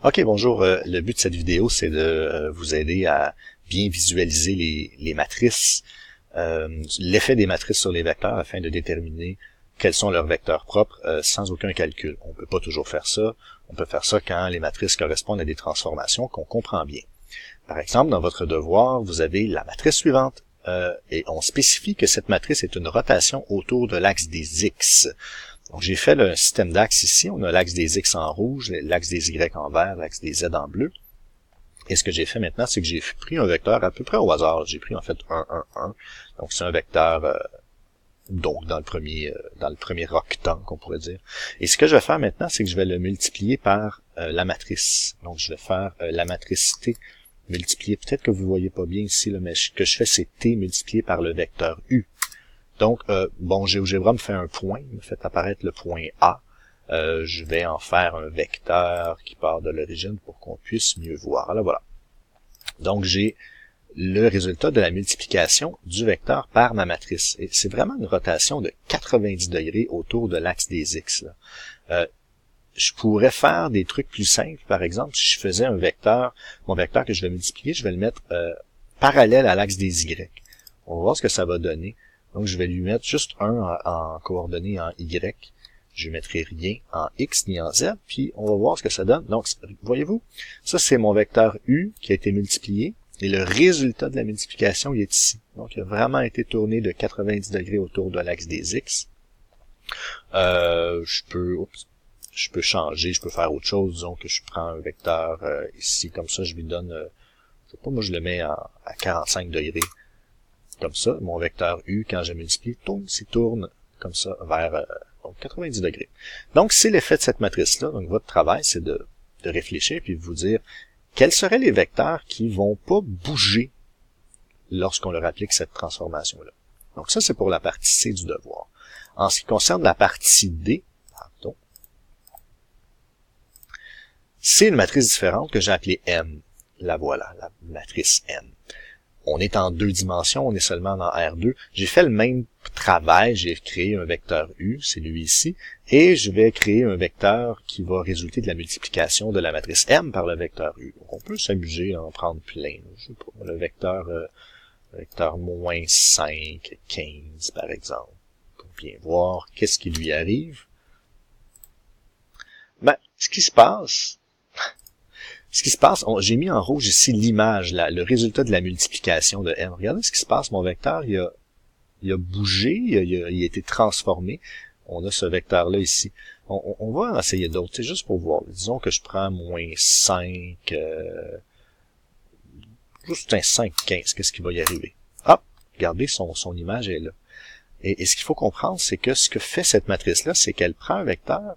Ok, bonjour. Le but de cette vidéo, c'est de vous aider à bien visualiser les matrices, l'effet des matrices sur les vecteurs afin de déterminer quels sont leurs vecteurs propres sans aucun calcul. On peut pas toujours faire ça. On peut faire ça quand les matrices correspondent à des transformations qu'on comprend bien. Par exemple, dans votre devoir, vous avez la matrice suivante et on spécifie que cette matrice est une rotation autour de l'axe des X. Donc, j'ai fait le système d'axes ici. On a l'axe des X en rouge, l'axe des Y en vert, l'axe des Z en bleu. Et ce que j'ai fait maintenant, c'est que j'ai pris un vecteur à peu près au hasard. J'ai pris en fait 1, 1, 1. Donc, c'est un vecteur donc dans le premier octant qu'on pourrait dire. Et ce que je vais faire maintenant, c'est que je vais le multiplier par la matrice. Donc, je vais faire la matrice T multipliée. Peut-être que vous voyez pas bien ici, là, mais ce que je fais, c'est T multiplié par le vecteur U. Donc, bon, GeoGebra me fait un point, me fait apparaître le point A. Je vais en faire un vecteur qui part de l'origine pour qu'on puisse mieux voir. Là, voilà. Donc, j'ai le résultat de la multiplication du vecteur par ma matrice. Et c'est vraiment une rotation de 90 degrés autour de l'axe des X. Là. Je pourrais faire des trucs plus simples. Par exemple, si je faisais un vecteur, mon vecteur que je vais multiplier, je vais le mettre parallèle à l'axe des Y. On va voir ce que ça va donner. Donc, je vais lui mettre juste 1 en coordonnées en Y. Je ne mettrai rien en X ni en Z, puis on va voir ce que ça donne. Donc, voyez-vous, ça c'est mon vecteur U qui a été multiplié, et le résultat de la multiplication, il est ici. Donc, il a vraiment été tourné de 90 degrés autour de l'axe des X. Je peux changer, je peux faire autre chose. Disons que je prends un vecteur ici, comme ça, je lui donne, je sais pas, moi je le mets à 45 degrés. Comme ça, mon vecteur U, quand je multiplie, s'il tourne comme ça vers 90 degrés. Donc, c'est l'effet de cette matrice-là. Donc, votre travail, c'est de réfléchir puis de vous dire quels seraient les vecteurs qui vont pas bouger lorsqu'on leur applique cette transformation-là. Donc, ça, c'est pour la partie C du devoir. En ce qui concerne la partie D, c'est une matrice différente que j'ai appelée M. La voilà, la matrice M. On est en 2 dimensions, on est seulement dans R2. J'ai fait le même travail, j'ai créé un vecteur U, c'est lui ici, et je vais créer un vecteur qui va résulter de la multiplication de la matrice M par le vecteur U. Donc on peut s'amuser à en prendre plein. Je sais pas, le vecteur moins 5, 15 par exemple, pour bien voir qu'est-ce qui lui arrive. Ben, ce qui se passe, j'ai mis en rouge ici l'image, le résultat de la multiplication de M. Regardez ce qui se passe, mon vecteur, il a bougé, il a été transformé. On a ce vecteur-là ici. On va en essayer d'autres, c'est juste pour voir. Disons que je prends moins 5, juste un 5, 15, qu'est-ce qui va y arriver? Hop, regardez, son image est là. Et ce qu'il faut comprendre, c'est que ce que fait cette matrice-là, c'est qu'elle prend un vecteur,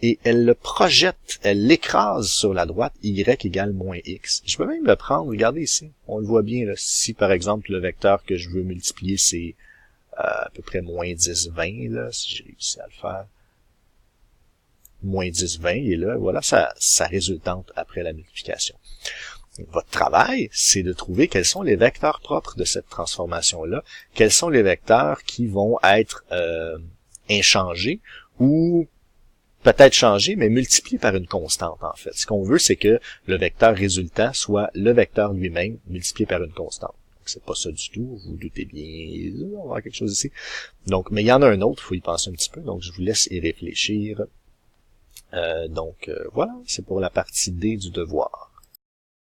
et elle le projette, elle l'écrase sur la droite, y égale moins x. Je peux même le prendre, regardez ici, on le voit bien, là, si par exemple le vecteur que je veux multiplier, c'est à peu près moins 10, 20, là, si j'ai réussi à le faire, moins 10, 20, il est là, voilà sa résultante après la multiplication. Votre travail, c'est de trouver quels sont les vecteurs propres de cette transformation-là, quels sont les vecteurs qui vont être inchangés, ou peut-être changer, mais multiplié par une constante, en fait. Ce qu'on veut, c'est que le vecteur résultant soit le vecteur lui-même multiplié par une constante. Donc, c'est pas ça du tout. Vous vous doutez bien. On va voir quelque chose ici. Donc, mais il y en a un autre. Il faut y penser un petit peu. Donc, je vous laisse y réfléchir. Voilà. C'est pour la partie D du devoir.